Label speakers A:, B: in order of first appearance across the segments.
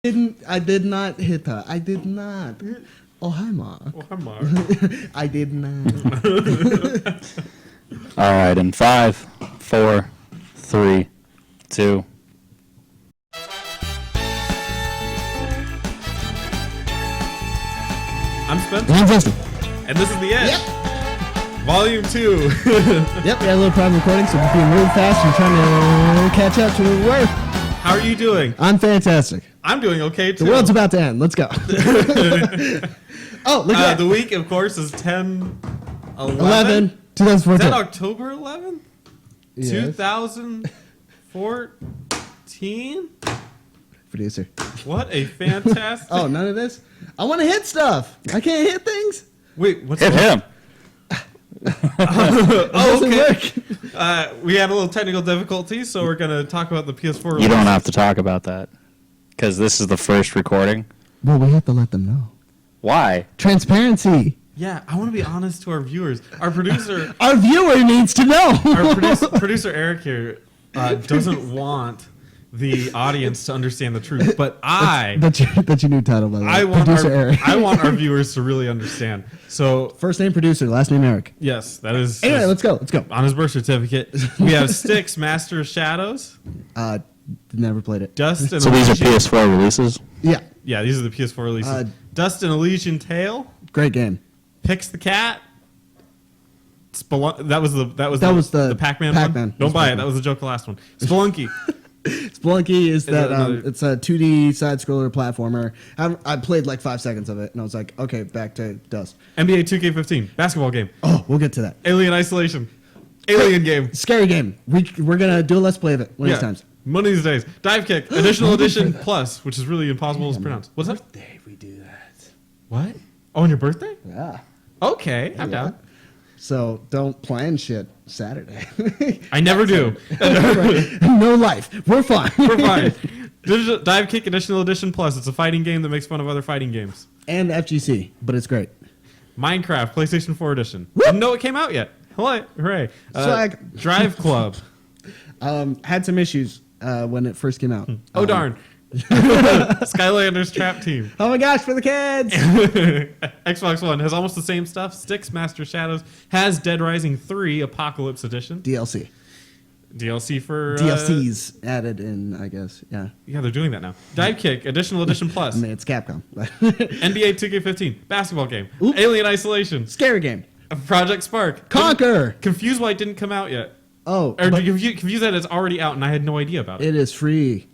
A: I did not hit her. I did not. Oh, hi, Mark.
B: Oh, hi, Mark.
A: I did not.
C: All right, in 5, 4, 3, 2.
B: I'm Spencer,
A: Fantastic.
B: and this is the end.
A: Yep.
B: Volume 2.
A: Yep, we had a little problem recording, so we're being really fast and trying to catch up to where we were.
B: How are you doing?
A: I'm fantastic.
B: I'm doing okay, too.
A: The world's about to end. Let's go. Oh, look at that.
B: The week, of course, is 10/11.
A: 11,
B: Is
A: 2014.
B: that October 11th?
A: Yes.
B: 2014?
A: Producer.
B: What a fantastic...
A: Oh, none of this? I want to hit stuff. I can't hit things.
B: Wait, what's
C: Hit him.
A: It doesn't
B: okay.
A: work.
B: We had a little technical difficulty, so we're going to talk about the PS4
C: You don't have to talk about that because this is the first recording.
A: Well, we have to let them know.
C: Why?
A: Transparency.
B: Yeah, I want to be honest to our viewers. Our producer...
A: Our viewer needs to know.
B: Our producer Eric here doesn't want the audience to understand the truth, but
A: That's your new title, by the way.
B: I want
A: Producer
B: our,
A: Eric.
B: I want our viewers to really understand. So
A: First name producer, last name Eric.
B: yes, that is
A: Anyway, let's go. Let's go.
B: on his birth certificate. We have Styx, Master of Shadows,
A: Never played it.
B: Dust and
C: So these are
B: Elysian.
C: PS4 releases?
A: Yeah,
B: Yeah, these are the PS4 releases. Dust and Elysian Tale,
A: great game.
B: Pix the Cat. That was the Pac-Man
A: Pac-Man.
B: one. Don't buy it. That was the joke. The last one. Spelunky.
A: Spelunky is that
B: another-
A: it's a 2D side scroller platformer. I played like 5 seconds of it, and I was like, okay, back to Dust.
B: NBA 2K15 basketball game.
A: Oh, we'll get to that.
B: Alien Isolation. Alien game.
A: Scary game. We're gonna do a let's play of it one of these times.
B: One of these days. Dive Kick, Additional Edition Plus, which is really impossible to pronounce. What's that?
A: Birthday, we do that.
B: What? Oh, on your birthday?
A: Yeah.
B: Okay, I'm down.
A: So don't plan shit Saturday.
B: I never do.
A: No life. We're fine.
B: We're fine. Dive Kick, Additional Edition Plus. It's a fighting game that makes fun of other fighting games.
A: And FGC, but it's great.
B: Minecraft, PlayStation 4 Edition.
A: Woo!
B: Didn't know it came out yet. Hooray.
A: Swag.
B: Drive Club.
A: Had some issues when it first came out.
B: Oh, darn. Skylanders Trap Team.
A: Oh my gosh, for the kids!
B: Xbox One has almost the same stuff. Styx, Master Shadows. Has Dead Rising 3 Apocalypse Edition.
A: DLC.
B: DLC for...
A: DLCs added in, I guess. Yeah.
B: Yeah, they're doing that now. Dive Kick, Additional Edition Plus.
A: I mean, it's Capcom.
B: NBA 2K15, basketball game.
A: Oop.
B: Alien Isolation.
A: Scary game.
B: Project Spark.
A: Conquer!
B: Confused Why it didn't come out yet.
A: Oh,
B: Or
A: but
B: confused that it's already out and I had no idea about it.
A: it is free,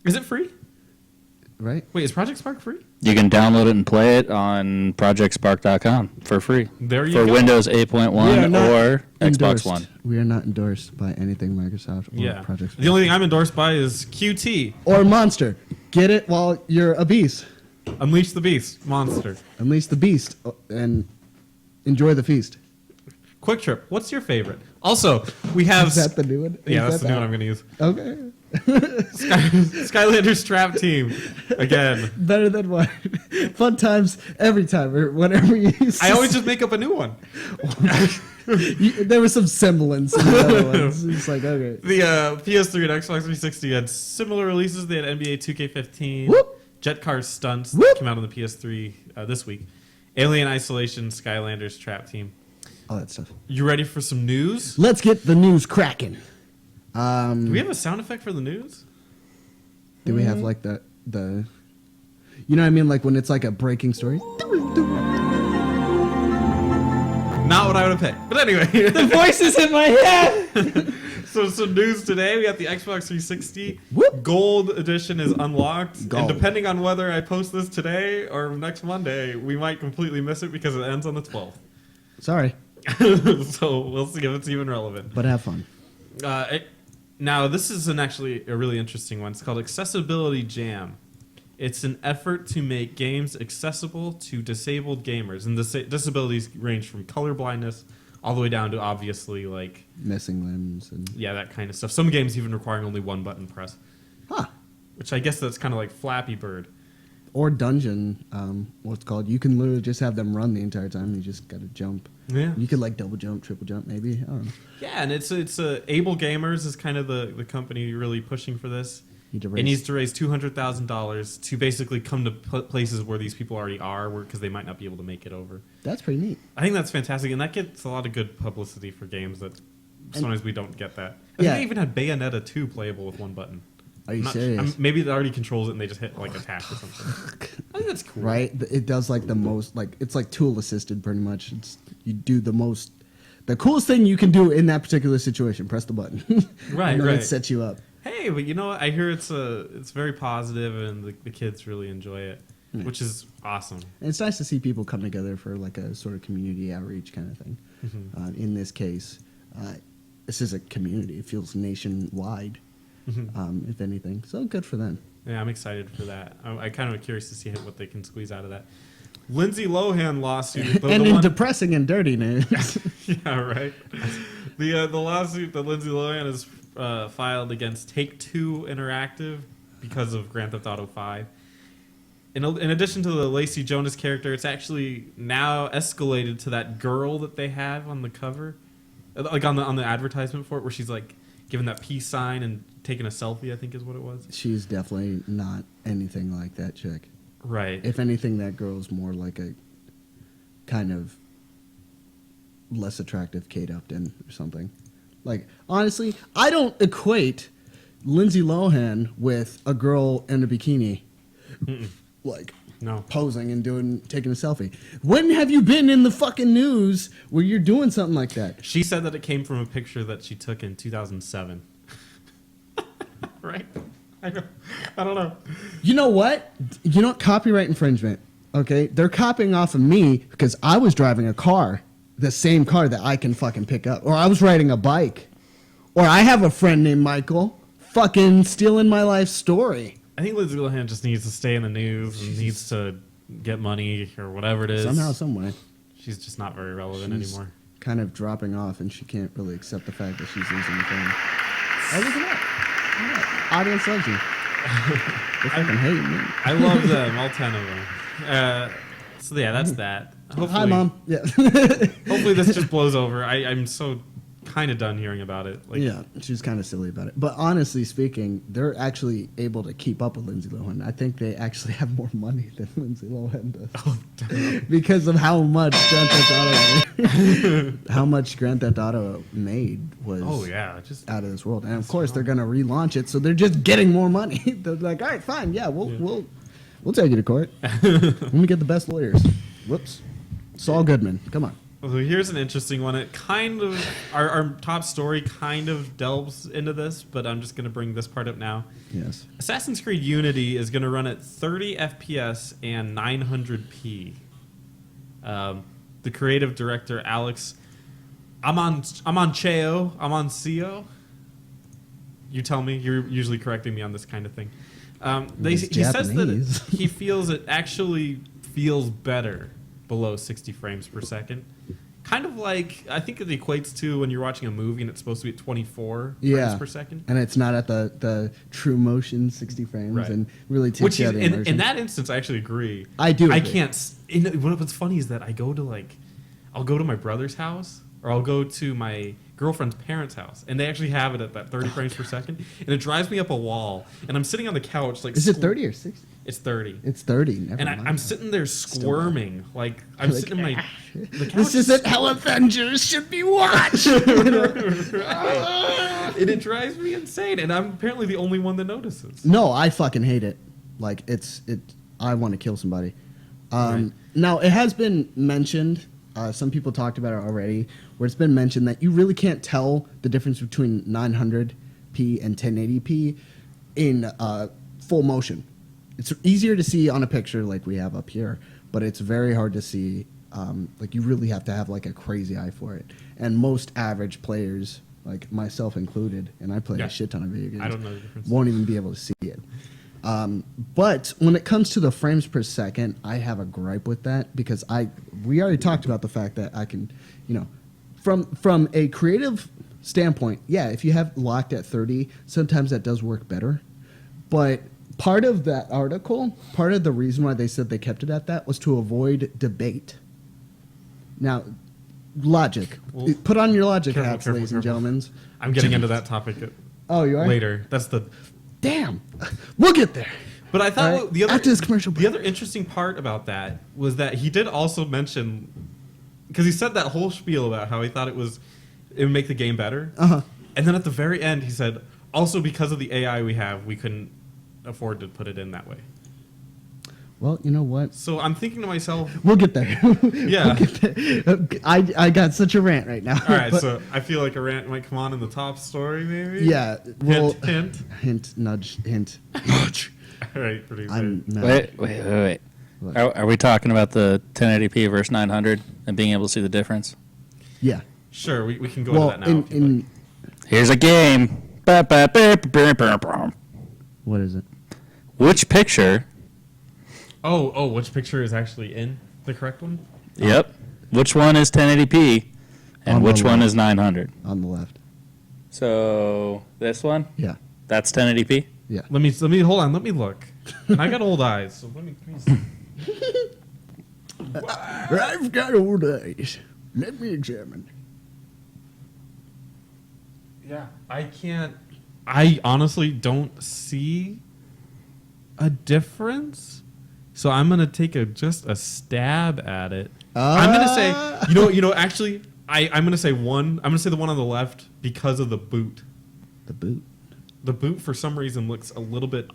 B: Is it free?
A: right?
B: Wait, is Project Spark free?
C: You can download it and play it on projectspark.com for free.
B: There you
C: for
B: go.
C: Windows
A: We are
C: 8.1
A: not
C: or
A: endorsed.
C: Xbox One.
A: We are not endorsed by anything Microsoft or
B: Yeah.
A: Project
B: The only thing I'm endorsed by is QT.
A: or Monster. Get it while you're a beast.
B: Unleash the Beast. Monster.
A: Unleash the beast and enjoy the feast.
B: Quick Trip. What's your favorite? Also, we have...
A: Is that the new one?
B: yeah,
A: Is
B: that's
A: that
B: the new one I'm going to use.
A: Okay.
B: Skylanders Trap Team. Again.
A: Better than what? Fun times every time or whatever you use.
B: I always just make up a new one.
A: There was some semblance in the other ones. It's like, okay.
B: The PS3 and Xbox 360 had similar releases. They had NBA 2K15,
A: Whoop.
B: Jet Car Stunts
A: Whoop.
B: that came out on the PS3 this week, Alien Isolation, Skylanders Trap Team.
A: All that stuff.
B: You ready for some news?
A: Let's get the news cracking.
B: Do we have a sound effect for the news?
A: Do we have like the you know what I mean, like when it's like a breaking story?
B: Not what I would have picked. But anyway.
A: The voices in my head.
B: So some news today. We got the Xbox 360
A: Whoop.
B: Gold Edition is unlocked.
A: Gold.
B: And depending on whether I post this today or next Monday, we might completely miss it because it ends on the 12th.
A: Sorry,
B: So we'll see if it's even relevant.
A: but have fun.
B: Now, this is actually a really interesting one. It's called Accessibility Jam. It's an effort to make games accessible to disabled gamers. And disabilities range from color blindness all the way down to obviously like...
A: Missing limbs and
B: yeah, that kind of stuff. Some games even requiring only one button press.
A: huh.
B: Which I guess that's kind of like Flappy Bird.
A: Or dungeon, what's it called? You can literally just have them run the entire time. You just gotta jump.
B: Yeah.
A: You could like double jump, triple jump, maybe. I don't know.
B: Yeah, and it's Able Gamers is kind of the company really pushing for this.
A: Need to
B: It
A: raise-
B: needs to raise $200,000 to basically come to places where these people already are, because they might not be able to make it over.
A: That's pretty neat.
B: I think that's fantastic, and that gets a lot of good publicity for games that sometimes we don't get that. I
A: Yeah.
B: think they even had Bayonetta 2 playable with one button.
A: Are you
B: I'm not-
A: serious?
B: maybe it already controls it and they just hit like attack or something. I think that's cool.
A: Right? It does like the most, like it's like tool assisted pretty much. You do the most, the coolest thing you can do in that particular situation. Press the button.
B: Right,
A: and then
B: right.
A: it sets you up.
B: Hey, but you know what? I hear it's very positive and the kids really enjoy it, which is awesome.
A: And it's nice to see people come together for like a sort of community outreach kind of thing.
B: Mm-hmm.
A: In this case, this is a community. It feels nationwide,
B: Mm-hmm.
A: if anything. So good for them.
B: Yeah, I'm excited for that. I kind of curious to see what they can squeeze out of that. Lindsay Lohan lawsuit.
A: And in depressing and dirty news,
B: Yeah, right. The lawsuit that Lindsay Lohan has filed against Take-Two Interactive because of Grand Theft Auto 5. In addition to the Lacey Jonas character, it's actually now escalated to that girl that they have on the cover, like on the advertisement for it, where she's like giving that peace sign and taking a selfie. I think is what it was.
A: she's definitely not anything like that chick.
B: Right.
A: If anything, that girl's more like a kind of less attractive Kate Upton or something. Like, honestly, I don't equate Lindsay Lohan with a girl in a bikini, like
B: No.
A: posing and taking a selfie. When have you been in the fucking news where you're doing something like that?
B: She said that it came from a picture that she took in 2007. Right? I don't know.
A: You know what? You know what? Copyright infringement. Okay, they're copying off of me because I was driving a car, the same car that I can fucking pick up, or I was riding a bike, or I have a friend named Michael, fucking stealing my life story.
B: I think Lindsay Lohan just needs to stay in the news and needs to get money or whatever it is.
A: Somehow, some way,
B: She's just not very relevant
A: she's
B: anymore.
A: kind of dropping off, and she can't really accept the fact that she's losing the fame. Oh, look at that! Look at that. Audience loves you. They fucking hate me.
B: I love them, all 10 of them. So yeah, that's that. Hopefully,
A: Hi, Mom. Yeah.
B: Hopefully this just blows over. I'm so kind of done hearing about it. Like,
A: Yeah, she's kind of silly about it. But honestly speaking, they're actually able to keep up with Lindsay Lohan. I think they actually have more money than Lindsay Lohan does.
B: Oh,
A: Because of how much Grand Theft Auto how much Grand Theft Auto made was
B: oh yeah, just
A: out of this world. And of course they're gonna relaunch it, so they're just getting more money. They're like, all right, fine, yeah, we'll take you to court. Let me get the best lawyers. Whoops. Saul Goodman. Come on.
B: well, here's an interesting one. It kind of our top story kind of delves into this, but I'm just gonna bring this part up now.
A: Yes.
B: Assassin's Creed Unity is going to run at 30 FPS and 900p. The creative director Alex Amancio. You tell me. You're usually correcting me on this kind of thing. He
A: He's
B: says that
A: Japanese.
B: he feels it actually feels better below 60 frames per second. Kind of like, I think it equates to when you're watching a movie and it's supposed to be at 24 frames per second.
A: And it's not at the true motion 60 frames
B: Right.
A: and really takes
B: Which
A: you
B: is,
A: out of the
B: in
A: immersion. that
B: instance, I actually agree.
A: I do
B: I
A: agree.
B: can't. What's funny is that I'll go to my brother's house or I'll go to my girlfriend's parents' house, and they actually have it at that 30 frames per second, and it drives me up a wall. And I'm sitting on the couch like.
A: Is it 30 or 60?
B: It's 30.
A: It's 30. Never
B: And
A: mind.
B: I'm sitting there squirming, like I'm
A: Like,
B: sitting in my. The couch
A: This isn't how Avengers should be watched.
B: and it drives me insane, and I'm apparently the only one that notices.
A: No, I fucking hate it. Like it. I want to kill somebody.
B: Right.
A: Now it has been mentioned. Some people talked about it already, where it's been mentioned that you really can't tell the difference between 900p and 1080p in full motion. It's easier to see on a picture like we have up here, but it's very hard to see. Like you really have to have like a crazy eye for it. And most average players, like myself included, and I play
B: Yeah.
A: a shit ton of video games,
B: I don't know the difference.
A: won't even be able to see it. But when it comes to the frames per second, I have a gripe with that because we already talked about the fact that I can, from a creative standpoint, yeah, if you have locked at 30, sometimes that does work better. But part of that article, part of the reason why they said they kept it at that was to avoid debate. Now, logic.
B: Well,
A: Put on your logic
B: careful,
A: hats,
B: careful,
A: ladies and
B: careful.
A: gentlemen.
B: I'm getting into that topic
A: Oh, you are?
B: later. That's the
A: Damn, we'll get there.
B: But I thought
A: All right,
B: the other
A: after this commercial break.
B: the other interesting part about that was that he did also mention, because he said that whole spiel about how he thought it would make the game better, and then at the very end he said, also because of the AI we have, we couldn't afford to put it in that way.
A: Well, you know what?
B: So I'm thinking to myself,
A: We'll get there.
B: Yeah.
A: We'll get there. I got such a rant right now.
B: all right,
A: but
B: so I feel like a rant might come on in the top story, maybe.
A: yeah, well,
B: Hint.
A: nudge, hint, nudge.
B: All right, producer.
A: I'm not.
C: Wait.
A: What?
C: Are we talking about the 1080p versus 900 and being able to see the difference?
A: Yeah.
B: Sure, we can go
A: Well,
B: into that now. if you'd like.
C: Here's a game.
A: What is it?
C: Which picture?
B: Oh, which picture is actually in the correct one?
C: Yep. Which one is 1080p and
A: On the
C: which one
A: left.
C: is 900?
A: On the left.
C: So this one?
A: Yeah.
C: That's 1080p?
A: Yeah.
B: Let me hold on. Let me look. And I got old eyes, so let me see.
A: I've got old eyes. Let me examine.
B: Yeah, I can't. I honestly don't see a difference. So I'm gonna take just a stab at it. I'm gonna say, actually, I'm gonna say one. I'm gonna say the one on the left because of the boot.
A: The boot.
B: The boot for some reason looks a little bit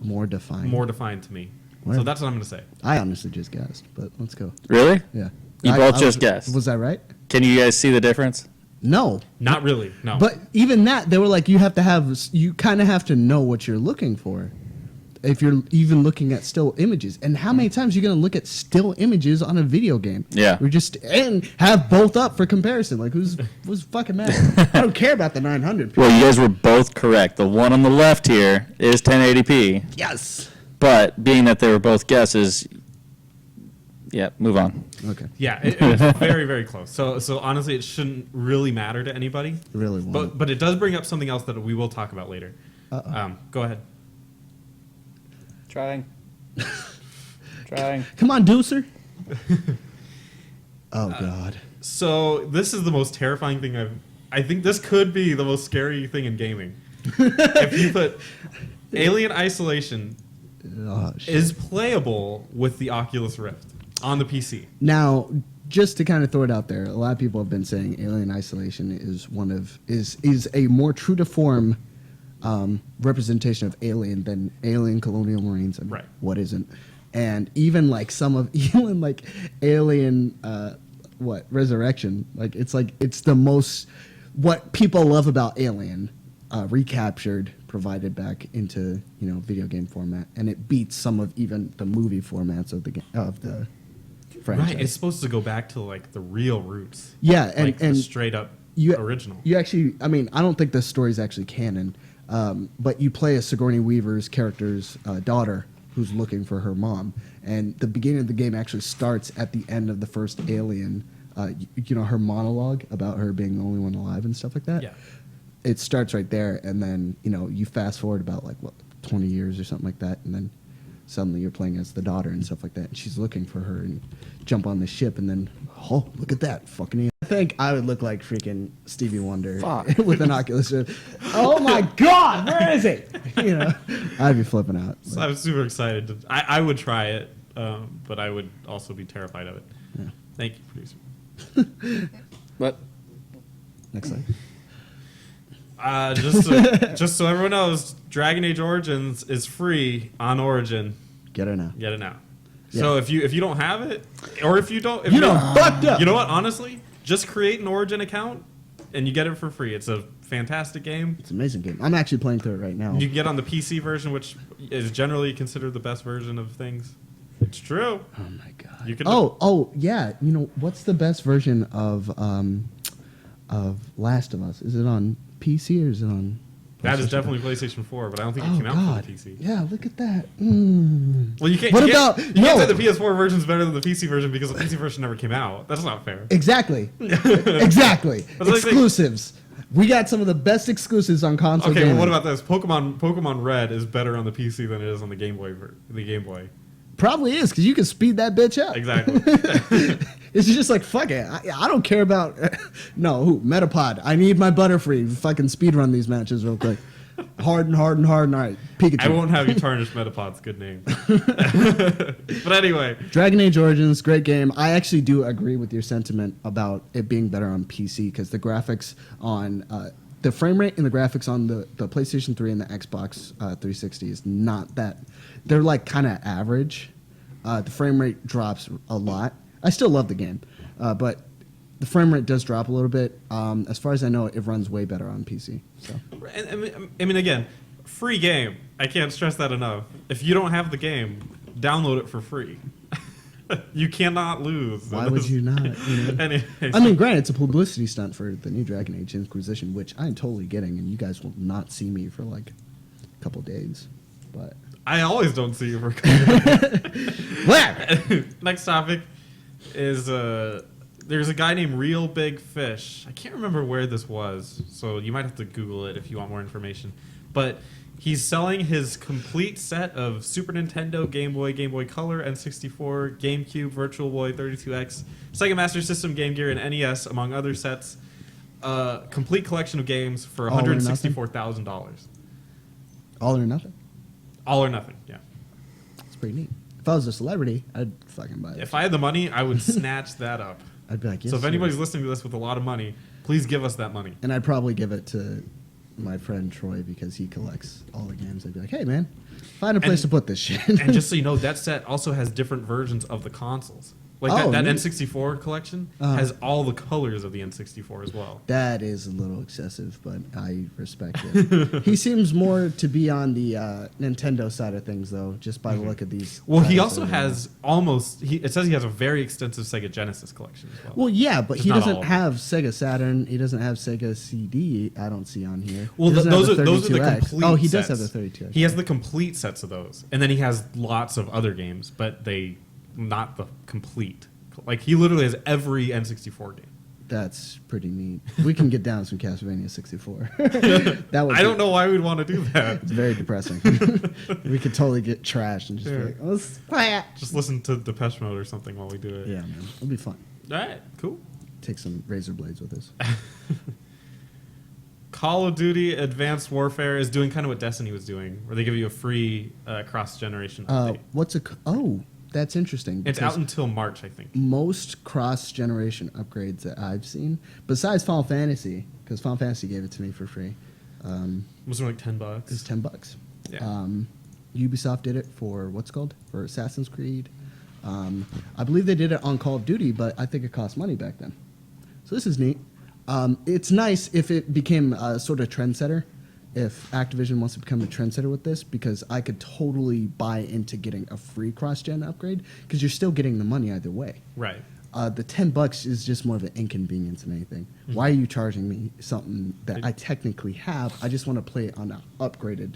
A: More defined.
B: more defined to me.
A: Where?
B: So that's what I'm gonna say.
A: I honestly just guessed, but let's go.
C: Really?
A: Yeah.
C: You
A: I-
C: both
A: I
C: just
A: was-
C: guessed.
A: Was I right?
C: Can you guys see the difference?
A: No.
B: Not really. No.
A: But even that, they were like, you kind of have to know what you're looking for. If you're even looking at still images. And how many times are you going to look at still images on a video game?
C: Yeah.
A: And have both up for comparison. Like, who's fucking mad? I don't care about the 900.
C: Well, you guys were both correct. The one on the left here is 1080p,
A: Yes.
C: but being that they were both guesses, yeah, move on.
A: Okay.
B: yeah, it's very very close. So honestly, it shouldn't really matter to anybody.
A: It really won't.
B: But it does bring up something else that we will talk about later. Go ahead.
C: Trying.
A: Come on, Deucer. Oh, God.
B: So this is the most terrifying thing I think this could be the most scary thing in gaming. If you put Alien Isolation
A: Oh, shit.
B: is playable with the Oculus Rift on the PC.
A: Now, just to kind of throw it out there, a lot of people have been saying Alien Isolation is a more true to form representation of Alien than Alien Colonial Marines and
B: Right.
A: what isn't. And even like even like Alien Resurrection, it's the most what people love about Alien recaptured, provided back into video game format, and it beats some of even the movie formats of the franchise.
B: Right, it's supposed to go back to like the real roots.
A: Yeah,
B: like
A: and
B: the straight up
A: you,
B: original.
A: You actually, I mean, I don't think this story is actually canon, but you play as Sigourney Weaver's character's daughter who's looking for her mom, and the beginning of the game actually starts at the end of the first Alien. Her monologue about her being the only one alive and stuff like that.
B: Yeah.
A: It starts right there, and then you fast forward about 20 years or something like that, and then suddenly you're playing as the daughter and stuff like that, and she's looking for her and jump on the ship, and then look at that fucking alien. I think I would look like freaking Stevie Wonder
C: Fuck.
A: with an Oculus Rift. Oh my God, where is it? I'd be flipping out.
B: So I'm super excited. I would try it, but I would also be terrified of it.
A: Yeah.
B: Thank you, producer.
C: What?
A: Next slide.
B: Just so everyone knows, Dragon Age Origins is free on Origin.
A: Get her now.
B: Get it now.
A: Yeah.
B: So if you don't have it, or if you don't,
A: You done fucked up.
B: You know what? Honestly, just create an Origin account and you get it for free. It's a fantastic game.
A: It's an amazing game. I'm actually playing through it right now.
B: You can get on the PC version, which is generally considered the best version of things. It's true.
A: Oh my God.
B: You can.
A: Oh yeah. What's the best version of Last of Us? Is it on PC or is it on?
B: That is
A: PlayStation?
B: definitely PlayStation 4, but I don't think it
A: Oh
B: came out
A: God.
B: for the PC.
A: Yeah, look at that.
B: Well, you can't.
A: What
B: you can't-
A: about-
B: you can't
A: no.
B: say the PS4 version is better than the PC version because the PC version never came out. That's not fair.
A: Exactly. Exactly.
B: That's like saying-
A: Exclusives. We got some of the best exclusives on console.
B: Okay, well,
A: gaming.
B: what about this? Pokemon Red is better on the PC than it is on the Game Boy.
A: Probably is because you can speed that bitch up.
B: Exactly.
A: It's just like fuck it. I don't care about Metapod. I need my Butterfree. Fucking speed run these matches real quick. Harden. All right, Pikachu.
B: I won't have you tarnish Metapod's good name. But anyway,
A: Dragon Age Origins, great game. I actually do agree with your sentiment about it being better on PC because the graphics on the frame rate and the graphics on the PlayStation 3 and the Xbox 360 is not that. They're like kind of average. The frame rate drops a lot. I still love the game, but the frame rate does drop a little bit. As far as I know, it runs way better on PC. So.
B: I mean, again, free game. I can't stress that enough. If you don't have the game, download it for free. You cannot lose.
A: Why would you not? You know?
B: Anyways.
A: I mean, granted, it's a publicity stunt for the new Dragon Age Inquisition, which I'm totally getting, and you guys will not see me for like a couple days. But
B: I always don't see you for a couple
A: where?
B: Next topic is there's a guy named Real Big Fish. I can't remember where this was, so you might have to Google it if you want more information. But he's selling his complete set of Super Nintendo, Game Boy Color, N64, GameCube, Virtual Boy, 32X, Sega Master System, Game Gear, and NES, among other sets. Complete collection of games for
A: All or nothing?
B: $164,000.
A: All or nothing.
B: All or nothing, yeah.
A: It's pretty neat. If I was a celebrity, I'd fucking buy it.
B: If I had the money, I would snatch that up.
A: I'd be like, yes,
B: So if anybody's
A: sir.
B: listening to this with a lot of money, please give us that money.
A: And I'd probably give it to my friend Troy because he collects all the games. I'd be like, hey man, find a place to put this shit.
B: And just so you know, that set also has different versions of the consoles. Like
A: Oh,
B: that
A: neat.
B: N64 collection
A: Uh-huh.
B: has all the colors of the N64 as well.
A: That is a little excessive, but I respect it. He seems more to be on the Nintendo side of things, though, just by the look of these.
B: Well, he
A: titles
B: also
A: that are
B: has it says he has a very extensive Sega Genesis collection as well.
A: Well, yeah, but
B: Just
A: he
B: not all
A: doesn't
B: of
A: have Sega Saturn. He doesn't have Sega CD. I don't see on here.
B: Well,
A: He doesn't
B: those
A: have
B: are the
A: 32X.
B: complete
A: Oh, he does
B: sets.
A: have the 32X.
B: He has the complete sets of those. And then he has lots of other games, but they not the complete. Like he literally has every N64 game.
A: That's pretty neat. We can get down some Castlevania 64. That would
B: I don't know why we'd want to do that.
A: It's very depressing. We could totally get trashed and just be
B: Yeah.
A: like, let's play it.
B: Just listen to Depeche Mode or something while we do it.
A: Yeah, man. It'll be fun.
B: All right, cool.
A: Take some razor blades with us.
B: Call of Duty Advanced Warfare is doing kind of what Destiny was doing, where they give you a free cross-generation update.
A: That's interesting.
B: It's
A: because
B: out until March, I think.
A: most cross-generation upgrades that I've seen, besides Final Fantasy, because Final Fantasy gave it to me for free,
B: Was it like $10?
A: is $10.
B: Yeah.
A: Ubisoft did it for for Assassin's Creed. I believe they did it on Call of Duty, but I think it cost money back then. So this is neat. It's nice if it became a sort of trendsetter. If Activision wants to become a trendsetter with this, because I could totally buy into getting a free cross-gen upgrade, because you're still getting the money either way.
B: Right.
A: The $10 is just more of an inconvenience than anything.
B: Mm-hmm.
A: Why are you charging me something that I technically have? I just want to play it on an upgraded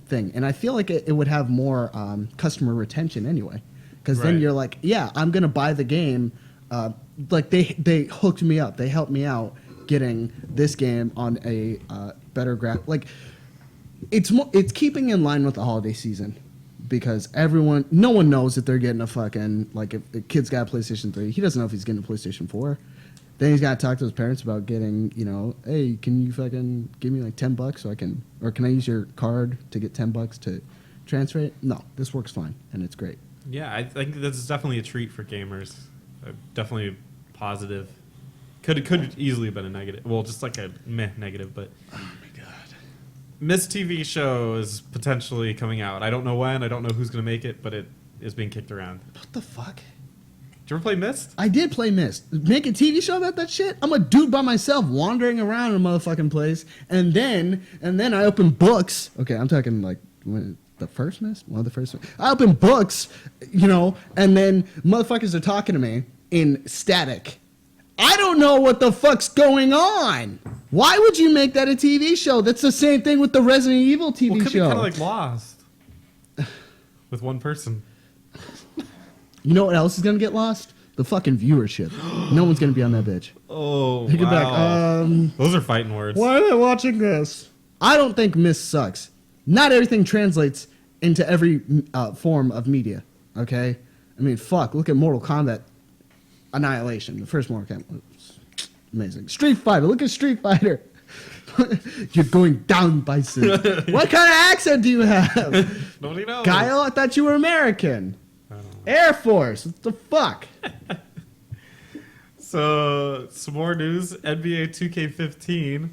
A: thing, and I feel like it would have more customer retention anyway, because then
B: Right.
A: you're like, yeah, I'm gonna buy the game. Like they hooked me up, they helped me out getting this game on a better graph. Like it's keeping in line with the holiday season. Because no one knows if they're getting a fucking, like, if the kid's got a PlayStation 3, he doesn't know if he's getting a PlayStation 4. Then he's got to talk to his parents about getting, hey, can you fucking give me like $10 so I can, or can I use your card to get $10 to transfer it? No, this works fine, and it's great.
B: Yeah, I think this is definitely a treat for gamers. Definitely positive. Could easily have been a negative. Well, just like a meh negative, but...
A: Oh my god.
B: Myst TV show is potentially coming out. I don't know when. I don't know who's going to make it, but it is being kicked around.
A: What the fuck?
B: Did you ever play Myst?
A: I did play Myst. Make a TV show about that shit? I'm a dude by myself wandering around a motherfucking place, and then I open books. Okay, I'm talking like the first Myst? One of the first. I open books, and then motherfuckers are talking to me in static. I don't know what the fuck's going on. Why would you make that a TV show? That's the same thing with the Resident Evil TV
B: Well, it could be
A: show.
B: kind of like Lost. With one person.
A: You know what else is gonna get lost? The fucking viewership. No one's gonna be on that bitch.
B: Oh,
A: They get back.
B: Those are fighting words.
A: Why are they watching this? I don't think Myst sucks. Not everything translates into every form of media. Okay, I mean, fuck. Look at Mortal Kombat Annihilation. The first Mortal Kombat was amazing. Street Fighter. Look at Street Fighter. You're going down, Bison. What kind of accent do you have?
B: Nobody knows.
A: Kyle, I thought you were American. Air Force. What the fuck?
B: So, some more news. NBA 2K15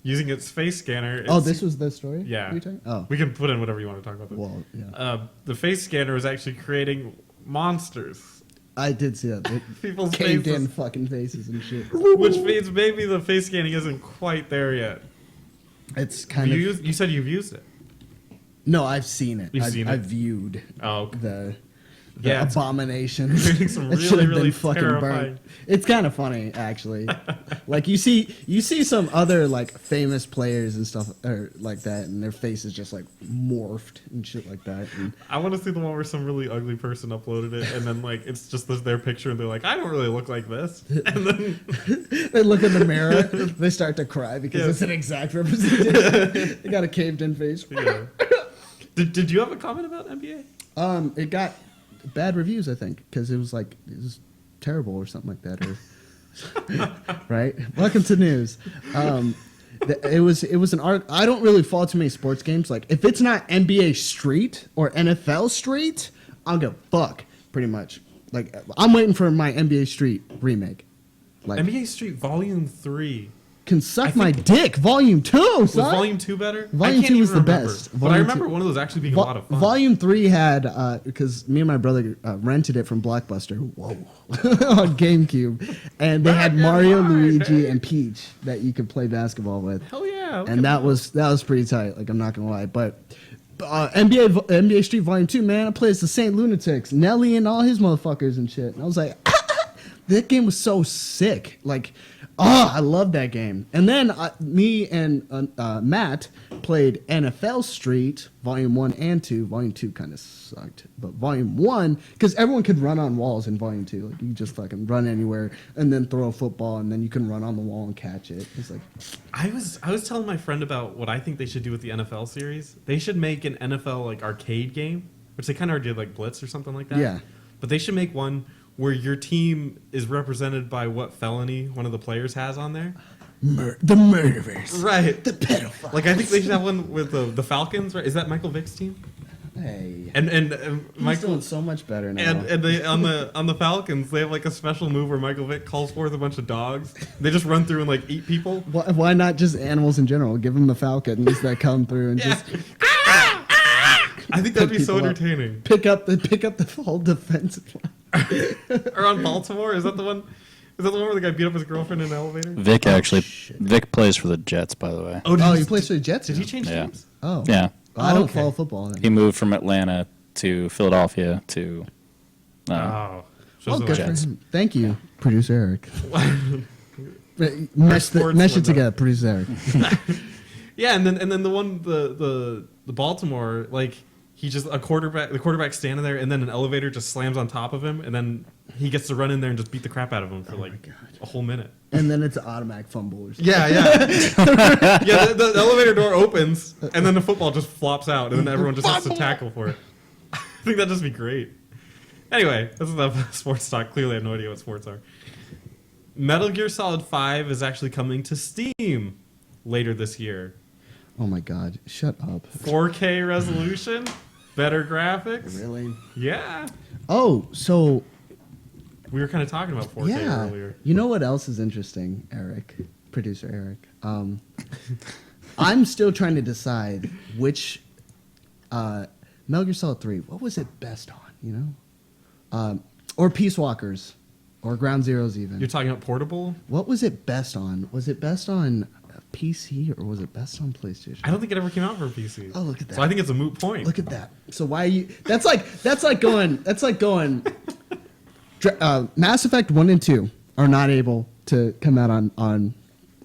B: using its face scanner.
A: Oh, this was the story?
B: Yeah.
A: You're talking? Oh.
B: We can put in whatever you want to talk about. This.
A: Well, yeah.
B: The face scanner is actually creating monsters.
A: I did see that. It
B: People's
A: caved
B: faces.
A: in fucking faces and shit.
B: Which means maybe the face scanning isn't quite there yet.
A: It's kind of.
B: You said you've used it.
A: No, I've seen it.
B: You've seen it?
A: I've viewed
B: Oh, okay.
A: the
B: Yeah, it's
A: abominations.
B: creating some
A: It should
B: really,
A: have been
B: really
A: fucking
B: terrifying.
A: burnt. It's kind of funny, actually. Like you see some other like famous players and stuff or like that, and their face is just like morphed and shit like that. And
B: I want to see the one where some really ugly person uploaded it, and then like it's just their picture, and they're like, "I don't really look like this," and then
A: they look in the mirror, they start to cry because
B: Yeah.
A: it's an exact representation. They got a caved in face.
B: yeah. Did you have a comment about NBA?
A: It got bad reviews, I think, because it was terrible or something like that, or right. Welcome to news. It was an art. I don't really follow too many sports games. Like if it's not NBA Street or NFL Street, I'll go fuck. Pretty much. Like I'm waiting for my NBA Street remake. Like
B: NBA Street Volume 3.
A: can suck
B: I
A: my
B: think-
A: dick. Volume 2,
B: Was
A: son.
B: Volume 2 better?
A: Volume
B: I can't
A: 2 was
B: even
A: the
B: remember.
A: best.
B: But I
A: Volume
B: remember
A: 2
B: one of those actually being a lot of fun.
A: Volume 3 had, because me and my brother rented it from Blockbuster, whoa, on GameCube, and they had Mario, Luigi, and Peach that you could play basketball with.
B: Hell yeah. look
A: And
B: at
A: that was pretty tight, like I'm not gonna lie. But NBA Street Volume 2, man, I played as the Saint Lunatics, Nelly and all his motherfuckers and shit. And I was like, that game was so sick. Like, oh, I love that game. And then me and Matt played NFL Street Volume 1 and 2. Volume 2 kind of sucked. But Volume 1, because everyone could run on walls in Volume 2. Like, you just fucking run anywhere and then throw a football and then you can run on the wall and catch it. It's like,
B: I was telling my friend about what I think they should do with the NFL series. They should make an NFL like arcade game, which they kind of did like Blitz or something like that.
A: Yeah.
B: But they should make one where your team is represented by what felony one of the players has on there.
A: the murderers.
B: Right.
A: The pedophiles.
B: Like I think they should have one with the Falcons. Right? Is that Michael Vick's team?
A: Hey.
B: And
A: He's
B: Michael
A: doing so much better now.
B: and they on the Falcons they have like a special move where Michael Vick calls forth a bunch of dogs. They just run through and like eat people.
A: Why not just animals in general? Give them the falcons that come through and just
B: I think that'd be so
A: people up.
B: entertaining.
A: pick up the whole defensive line.
B: Or on Baltimore, is that the one? Is that the one where the guy beat up his girlfriend in an elevator?
C: Vic actually,
A: shit.
C: Vic plays for the Jets, by the way.
A: Oh, he plays for the Jets.
B: Did he
A: now?
B: change
C: Yeah.
B: teams?
A: Oh,
C: Yeah,
A: I don't
B: okay.
A: follow football. Then.
C: he moved from Atlanta to Philadelphia to.
B: Oh,
A: Oh, good for
C: Jets.
A: him. Thank you, producer Eric. Mesh
B: sports
A: it
B: window.
A: together, producer Eric.
B: Yeah, and then the one the Baltimore like he just the quarterback's standing there, and then an elevator just slams on top of him, and then he gets to run in there and just beat the crap out of him for like
A: God.
B: a whole minute.
A: And then it's an automatic fumble or something.
B: Yeah. Yeah, the elevator door opens, and then the football just flops out, and then everyone just has to tackle for it. I think that'd just be great. Anyway, this is enough sports talk. Clearly, I have no idea what sports are. Metal Gear Solid 5 is actually coming to Steam later this year.
A: Oh my God! Shut up.
B: 4K resolution, better graphics.
A: Really?
B: Yeah.
A: Oh, so
B: We were kind of talking about 4K
A: yeah.
B: earlier.
A: You know what else is interesting, Eric, producer Eric? I'm still trying to decide which Metal Gear Solid 3. What was it best on? You know, or Peace Walkers, or Ground Zeroes even.
B: You're talking about portable?
A: What was it best on? Was it best on PC or was it best on PlayStation?
B: I don't think it ever came out for PC.
A: Oh, look at
B: So
A: that.
B: I think it's a moot point.
A: Look at that. So why are you? That's like going. Mass Effect 1 and 2 are not able to come out on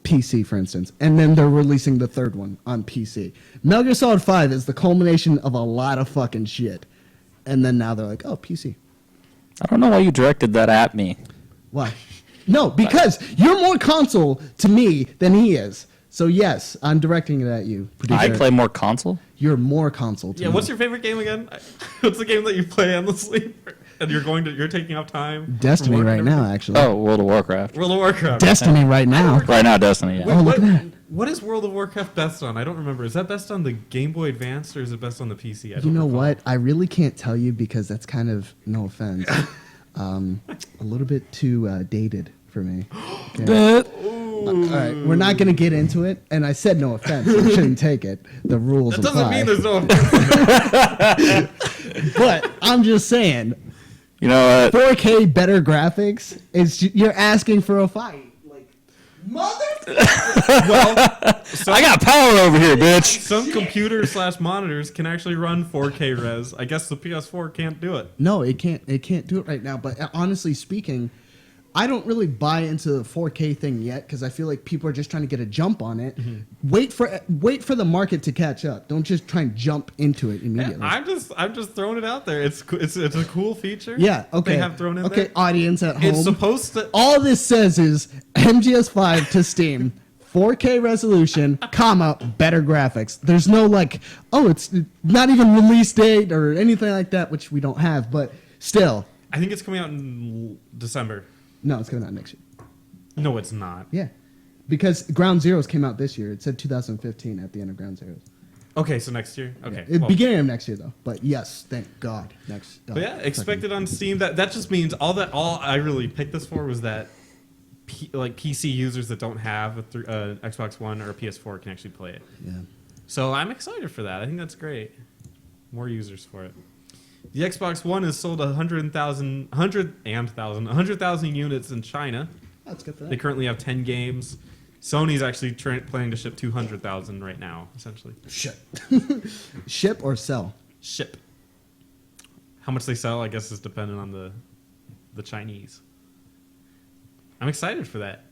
A: PC, for instance, and then they're releasing the third one on PC. Metal Gear Solid 5 is the culmination of a lot of fucking shit, and then now they're like, oh, PC.
C: I don't know why you directed that at me.
A: Why? No, because you're more console to me than he is. So yes, I'm directing it at you. Producer.
C: I play more console.
A: You're more console to
B: Yeah,
A: me.
B: what's your favorite game again? What's the game that you play endlessly and you're taking up time?
A: Destiny
B: from work
A: right
B: and
A: now,
B: everything?
A: actually.
C: Oh, World of Warcraft.
B: World of Warcraft.
A: Destiny right now.
C: Right now, Destiny. Yeah.
A: Oh, look at that.
B: What is World of Warcraft best on? I don't remember. Is that best on the Game Boy Advance or is it best on the PC? I don't
A: You know
B: recall.
A: what? I really can't tell you because that's kind of, no offense, a little bit too dated for me. Okay. All right, we're not going to get into it. And I said no offense. You shouldn't take it. The rules
B: That doesn't
A: apply.
B: mean there's no.
A: But I'm just saying,
C: You know what?
A: 4K better graphics is you're asking for a fight. Like, mother.
C: I got power over here, bitch.
B: Some computers/monitors can actually run 4K res. I guess the PS4 can't do it.
A: No, it can't. It can't do it right now. But honestly speaking, I don't really buy into the 4K thing yet because I feel like people are just trying to get a jump on it. Wait for the market to catch up. Don't just try and jump into it immediately.
B: I'm just throwing it out there. It's a cool feature.
A: Yeah. Okay.
B: They have thrown in
A: okay,
B: there.
A: audience at home.
B: It's supposed to.
A: All this says is MGS5 to Steam, 4K resolution, comma, better graphics. There's no like, oh, it's not even release date or anything like that, which we don't have. But still,
B: I think it's coming out in December.
A: no, it's coming out next year.
B: No, it's not.
A: Yeah, because Ground Zeroes came out this year. It said 2015 at the end of Ground Zeroes.
B: Okay, so next year. Okay.
A: Yeah.
B: well.
A: Beginning of next year though. But yes, thank God. Next.
B: But yeah, expect it on Steam. That just means all I really picked this for was that PC users that don't have a Xbox One or a PS4 can actually play it.
A: Yeah.
B: So I'm excited for that. I think that's great. More users for it. The Xbox One has sold 100,000 units in China.
A: That's good for
B: They
A: that.
B: currently have 10 games. Sony's actually planning to ship 200,000 right now, essentially.
A: Ship. Ship or sell?
B: Ship. How much they sell, I guess, is dependent on the Chinese. I'm excited for that.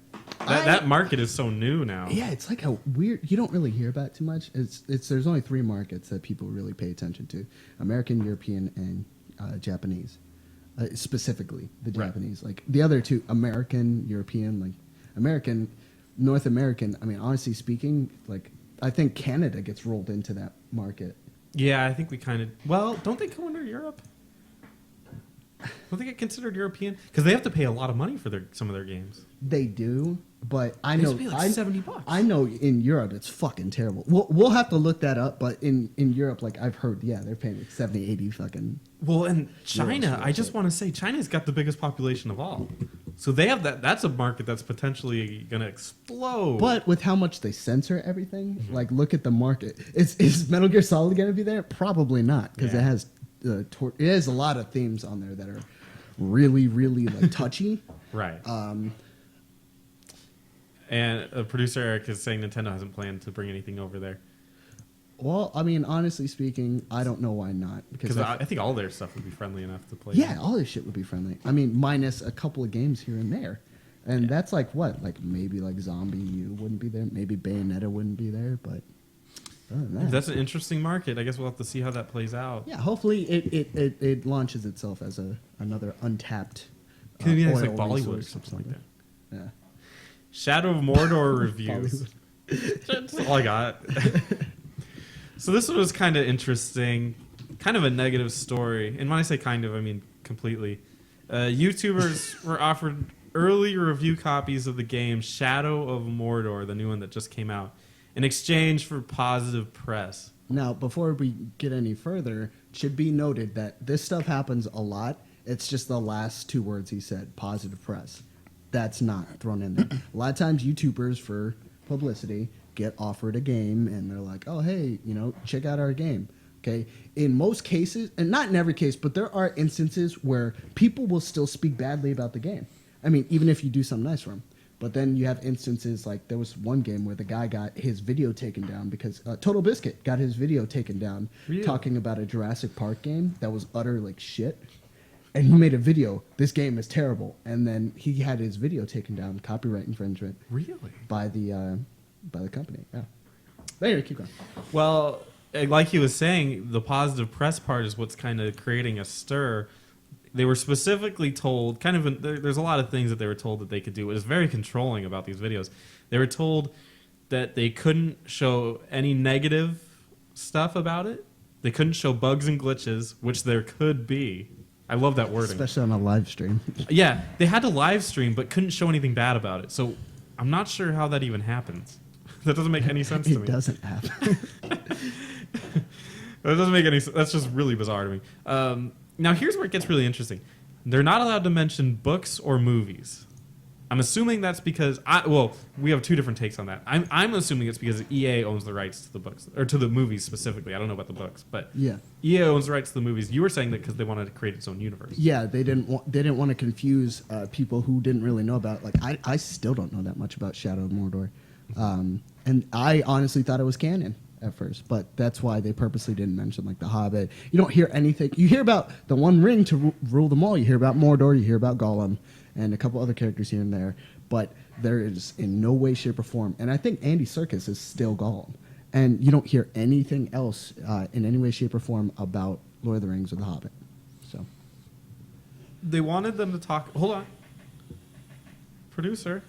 B: That market is so new now.
A: Yeah, it's like a weird. You don't really hear about it too much. It's there's only 3 markets that people really pay attention to: American, European, and Japanese. Specifically, the
B: Right.
A: Japanese. Like the other 2, American, European, like American, North American. I mean, honestly speaking, like I think Canada gets rolled into that market.
B: Yeah, I think we kind of. Well, don't they go under Europe? Don't they get considered European? Because they have to pay a lot of money for some of their games.
A: They do, but I
B: They
A: know
B: used to be like $70.
A: I know in Europe it's fucking terrible. We'll have to look that up, but in Europe, like I've heard, yeah, they're paying like 70, 80 fucking.
B: Well, and China,
A: Euros,
B: I just want to say, China's got the biggest population of all. So they have that. That's a market that's potentially going to explode.
A: But with how much they censor everything, like look at the market. Is Metal Gear Solid going to be there? Probably not, because
B: Yeah.
A: it has a lot of themes on there that are really, really like touchy.
B: right. And producer Eric is saying Nintendo hasn't planned to bring anything over there.
A: Well, I mean, honestly speaking, I don't know why not.
B: Because I think all their stuff would be friendly enough to play.
A: Yeah, all this shit would be friendly. I mean, minus a couple of games here and there. And
B: Yeah.
A: that's like what? Like maybe like Zombie U wouldn't be there. Maybe Bayonetta wouldn't be there. But other than that,
B: That's an interesting market. I guess we'll have to see how that plays out.
A: yeah, hopefully it launches itself as another untapped
B: Could be next,
A: oil
B: like Bollywood or
A: resource
B: something like that.
A: Yeah.
B: Shadow of Mordor reviews. That's all I got. So this one was kind of interesting, kind of a negative story. And when I say kind of, I mean completely. YouTubers were offered early review copies of the game Shadow of Mordor, the new one that just came out, in exchange for positive press.
A: Now, before we get any further, it should be noted that this stuff happens a lot. It's just the last 2 words he said, positive press. That's not thrown in there. A lot of times YouTubers, for publicity, get offered a game and they're like, oh, hey, check out our game. Okay. In most cases, and not in every case, but there are instances where people will still speak badly about the game. I mean, even if you do something nice for them. But then you have instances like there was one game where the guy got his video taken down because Total Biscuit got his video taken down
B: Really?
A: talking about a Jurassic Park game that was utter like shit. And he made a video, this game is terrible. And then he had his video taken down, copyright infringement
B: Really?
A: by the company. Yeah. But anyway, keep going.
B: Well, like he was saying, the positive press part is what's kind of creating a stir. They were specifically told, there's a lot of things that they were told that they could do. It was very controlling about these videos. They were told that they couldn't show any negative stuff about it. They couldn't show bugs and glitches, which there could be. I love that wording.
A: Especially on a live stream.
B: Yeah, they had to live stream, but couldn't show anything bad about it. So I'm not sure how that even happens. That doesn't make any sense to me.
A: It doesn't happen.
B: That doesn't make any sense. That's just really bizarre to me. Now, here's where it gets really interesting. They're not allowed to mention books or movies. I'm assuming that's because we have two different takes on that. I'm assuming it's because EA owns the rights to the books or to the movies specifically. I don't know about the books, but
A: Yeah.
B: EA owns the rights to the movies. You were saying that because they wanted to create its own universe.
A: Yeah, they didn't want to confuse people who didn't really know about it. Like I still don't know that much about Shadow of Mordor, and I honestly thought it was canon at first, but that's why they purposely didn't mention like the Hobbit. You don't hear anything. You hear about the One Ring to rule them all. You hear about Mordor. You hear about Gollum and a couple other characters here and there, but there is in no way, shape, or form. And I think Andy Serkis is still Gollum, and you don't hear anything else in any way, shape, or form about Lord of the Rings or the Hobbit. So.
B: They wanted them to talk. Hold on, producer.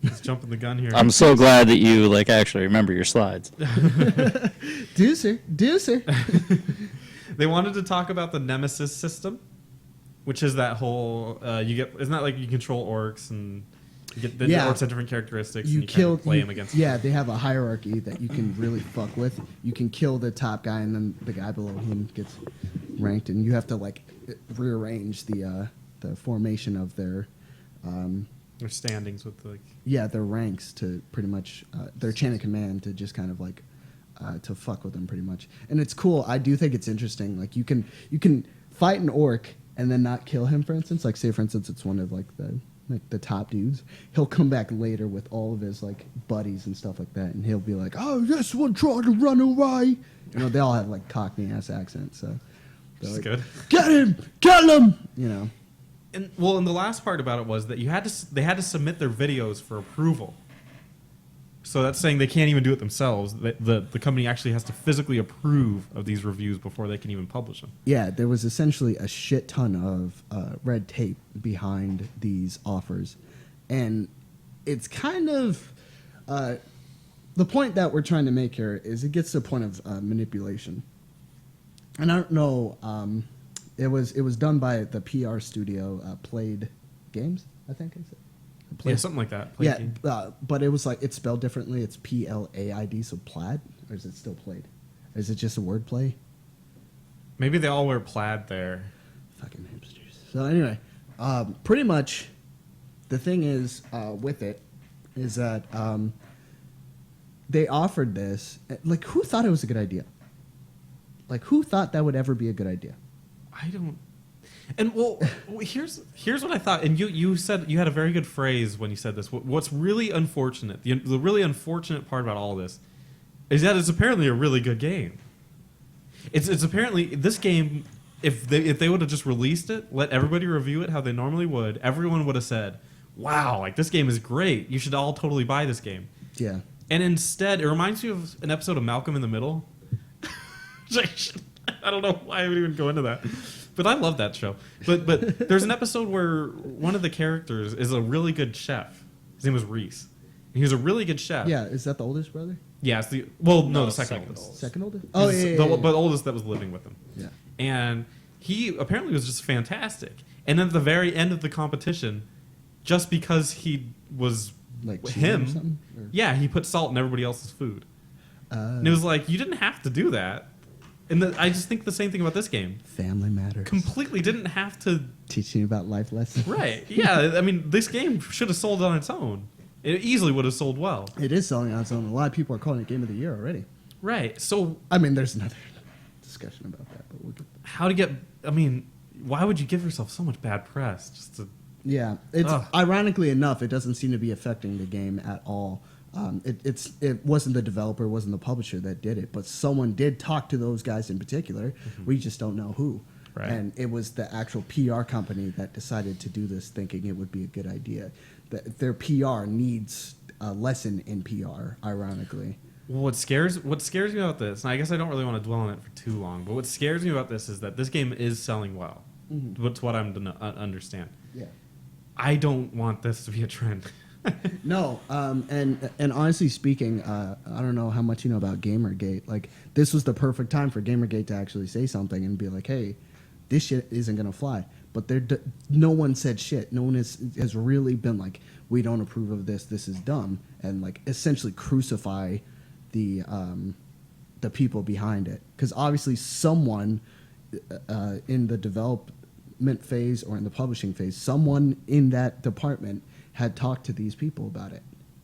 B: He's jumping the gun here.
C: I'm so glad that you like actually remember your slides.
A: Deucer.
B: They wanted to talk about the Nemesis system, which is that whole isn't that like you control orcs and you get the orcs have different characteristics and you kind of play them against.
A: Yeah, they have a hierarchy that you can really fuck with. You can kill the top guy and then the guy below him gets ranked, and you have to like rearrange the formation of their
B: Their standings with
A: their ranks to pretty much their chain of command to just kind of like to fuck with them pretty much. And it's cool. I do think it's interesting. Like you can fight an orc and then not kill him, for instance. Like say for instance it's one of like the top dudes. He'll come back later with all of his like buddies and stuff like that, and he'll be like, "Oh, this one tried to run away." You know, they all have like Cockney ass accents, so
B: Which is
A: like,
B: good.
A: Get him, kill him. You know.
B: And the last part about it was that they had to submit their videos for approval. So that's saying they can't even do it themselves. The company actually has to physically approve of these reviews before they can even publish them.
A: Yeah, there was essentially a shit ton of red tape behind these offers. And it's kind of the point that we're trying to make here is it gets to a point of manipulation. And I don't know, it was done by the PR studio, Played Games, I think is it?
B: Yeah, something like that. Plaid
A: Yeah,
B: Game.
A: but it was like it's spelled differently. It's Plaid, so plaid, or is it still played? Or is it just a word play?
B: Maybe they all wear plaid there.
A: Fucking hipsters. So anyway, pretty much, the thing is with it is that they offered this. Like, who thought it was a good idea? Like, who thought that would ever be a good idea?
B: I don't. And here's what I thought. And you said you had a very good phrase when you said this. What's really unfortunate, the really unfortunate part about all this, is that it's apparently a really good game. It's apparently this game. If they would have just released it, let everybody review it how they normally would, everyone would have said, "Wow, like this game is great. You should all totally buy this game."
A: Yeah.
B: And instead, it reminds me of an episode of Malcolm in the Middle. I don't know why I would even go into that. But I love that show. But there's an episode where one of the characters is a really good chef. His name was Reese. And he was a really good chef.
A: Yeah, is that the oldest brother?
B: Yeah, it's the second oldest.
A: Second oldest? Oh, yeah,
B: But oldest that was living with him.
A: Yeah.
B: And he apparently was just fantastic. And then at the very end of the competition, just because he was
A: Like cheating or something? Or-
B: yeah, he put salt in everybody else's food. And it was like, you didn't have to do that. And I just think the same thing about this game.
A: Family Matters.
B: Completely didn't have to.
A: Teaching you about life lessons.
B: Right. Yeah. I mean, this game should have sold on its own. It easily would have sold well.
A: It is selling on its own. A lot of people are calling it Game of the Year already.
B: Right. So
A: I mean, there's another discussion about that, but we'll get there.
B: how to get? I mean, why would you give yourself so much bad press just to?
A: Yeah, it's
B: Ugh.
A: ironically enough, it doesn't seem to be affecting the game at all. It wasn't the developer, it wasn't the publisher that did it, but someone did talk to those guys in particular. We just don't know who.
B: Right.
A: And it was the actual PR company that decided to do this, thinking it would be a good idea. Their PR needs a lesson in PR, ironically.
B: Well, what scares me about this, and I guess I don't really want to dwell on it for too long, but what scares me about this is that this game is selling well. That's what I'm to understand.
A: Yeah.
B: I don't want this to be a trend.
A: No, and honestly speaking, I don't know how much you know about Gamergate. Like, this was the perfect time for Gamergate to actually say something and be like, "Hey, this shit isn't gonna fly." but no one said shit. No one has really been like, we don't approve of this. This is dumb, and like essentially crucify the people behind it. Because obviously someone in the development phase or in the publishing phase, someone in that department had talked to these people about it.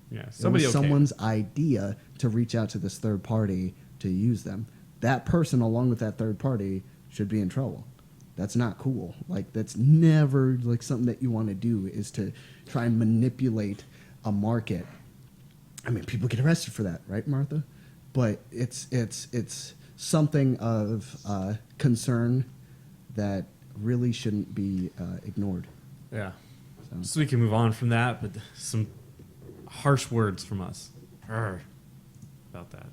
B: Yeah,
A: It was someone's idea to reach out to this third party to use them. That person, along with that third party, should be in trouble. That's not cool. Like, that's never like something that you want to do, is to try and manipulate a market. I mean, people get arrested for that, right, Martha? But it's something of concern that really shouldn't be ignored.
B: Yeah. So we can move on from that, but some harsh words from us about that.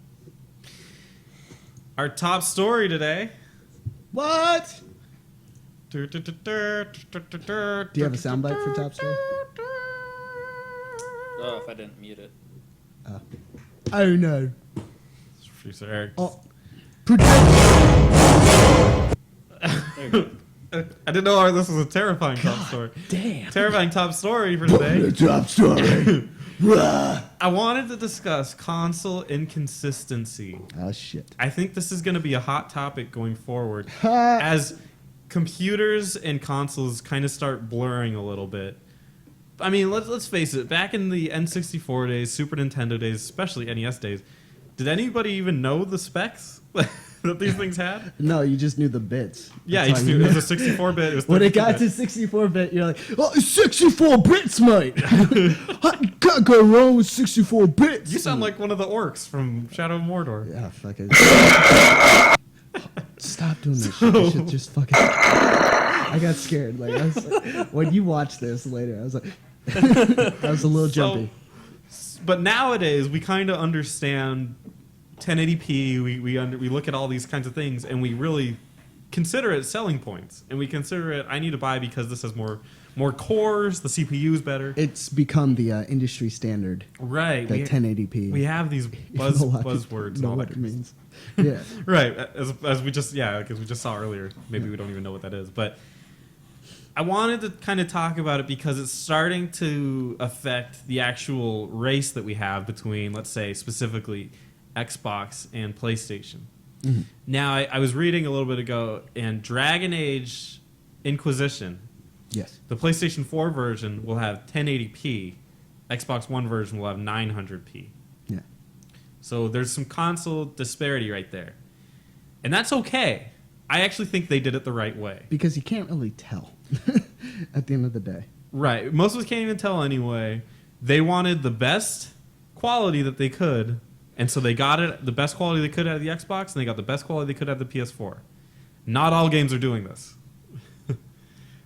B: Our top story today.
A: What?
B: Do you
A: Do you have a soundbite for top story?
C: Oh, if I didn't mute it.
A: Oh no.
B: Producer Eric.
A: Oh.
B: I didn't know this was a terrifying top story.
A: Damn.
B: Terrifying top story for today.
A: Top story.
B: I wanted to discuss console inconsistency.
A: Oh shit.
B: I think this is going to be a hot topic going forward as computers and consoles kind of start blurring a little bit. I mean, let's face it. Back in the N64 days, Super Nintendo days, especially NES days, did anybody even know the specs that these things had?
A: No, you just knew the bits.
B: Yeah,
A: That's
B: you
A: all
B: just knew
A: knew.
B: it was a 64-bit. It was
A: When it got
B: 32-bit.
A: to 64-bit, you're like, oh, it's 64 bits, mate. I can't go wrong with 64 bits.
B: You sound like one of the orcs from Shadow of Mordor.
A: Yeah, fuck it. Stop doing this shit. This shit just fucking... I got scared. Like, I was like, when you watch this later, I was like... I was a little jumpy.
B: But nowadays, we kind of understand 1080p. We look at all these kinds of things, and we really consider it selling points. And we consider it, I need to buy because this has more cores, the CPU is better.
A: It's become the industry standard.
B: Right.
A: The 1080p.
B: We have these buzzwords and all
A: what
B: that.
A: it means. Yeah.
B: Right. As we just, because we just saw earlier. Maybe we don't even know what that is. But I wanted to kind of talk about it because it's starting to affect the actual race that we have between, let's say, specifically Xbox and PlayStation.
A: Mm-hmm.
B: Now, I was reading a little bit ago, and Dragon Age Inquisition,
A: Yes.
B: the PlayStation 4 version will have 1080p. Xbox One version will have 900p.
A: Yeah.
B: So there's some console disparity right there. And that's okay. I actually think they did it the right way.
A: Because you can't really tell at the end of the day.
B: Right. Most of us can't even tell anyway. They wanted the best quality that they could, and so they got it the best quality they could out of the Xbox, and they got the best quality they could out of the PS4. Not all games are doing this.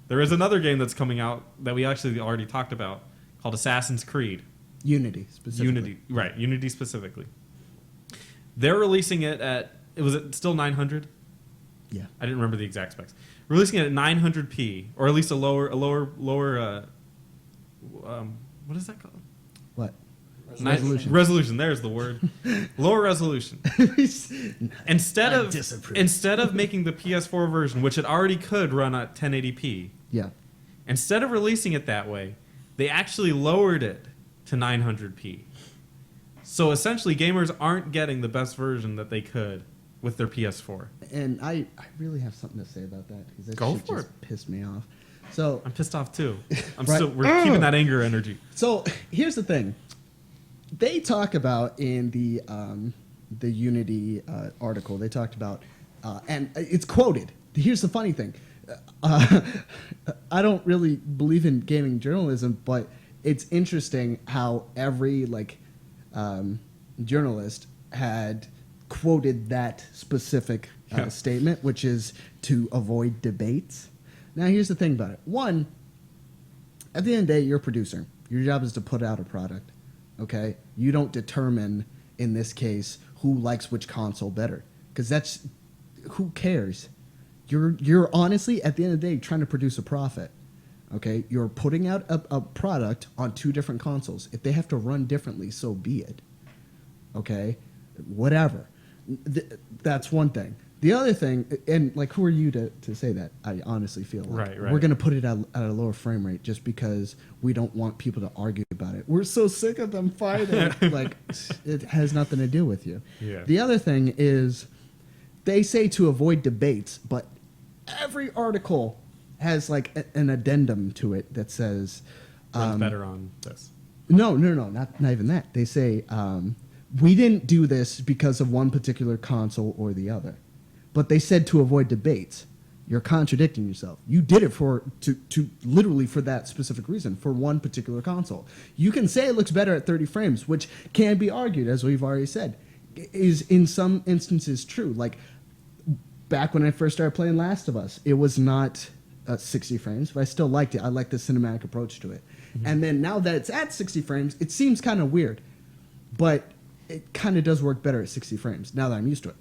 B: There is another game that's coming out that we actually already talked about called Assassin's Creed.
A: Unity, specifically.
B: Unity. Right. Unity specifically. They're releasing it at, was it still 900?
A: Yeah.
B: I didn't remember the exact specs. Releasing it at 900p, or at least a lower. What is that called?
A: What?
B: Resolution. Resolution. There's the word. Lower resolution. Instead
A: I
B: of
A: disapprove.
B: making the PS4 version, which it already could run at 1080p,
A: Yeah.
B: instead of releasing it that way, they actually lowered it to 900p. So essentially, gamers aren't getting the best version that they could with their PS4.
A: And I really have something to say about that because that
B: Go
A: shit
B: for
A: just pissed me off. So
B: I'm pissed off too.
A: Right.
B: We're keeping that anger energy.
A: So here's the thing. They talk about in the Unity article. They talked about, and it's quoted. Here's the funny thing. I don't really believe in gaming journalism, but it's interesting how every journalist had quoted that specific statement, which is to avoid debates. Now, here's the thing about it. One, at the end of the day, you're a producer. Your job is to put out a product. Okay, you don't determine in this case who likes which console better, because that's who cares. You're honestly at the end of the day trying to produce a profit. Okay, you're putting out a product on two different consoles. If they have to run differently, so be it. Okay, whatever. That's one thing. The other thing, and like, who are you to say that? I honestly feel like
B: Right.
A: we're going to put it at a lower frame rate just because we don't want people to argue about it. We're so sick of them fighting. Like, it has nothing to do with you.
B: Yeah.
A: The other thing is they say to avoid debates, but every article has like an addendum to it that says,
B: Runs better on this.
A: no, not even that. They say, we didn't do this because of one particular console or the other. But they said to avoid debates. You're contradicting yourself. You did it to literally for that specific reason, for one particular console. You can say it looks better at 30 frames, which can be argued, as we've already said, is in some instances true. Like, back when I first started playing Last of Us, it was not 60 frames, but I still liked it. I liked the cinematic approach to it. Mm-hmm. And then now that it's at 60 frames, it seems kind of weird. But it kind of does work better at 60 frames, now that I'm used to it.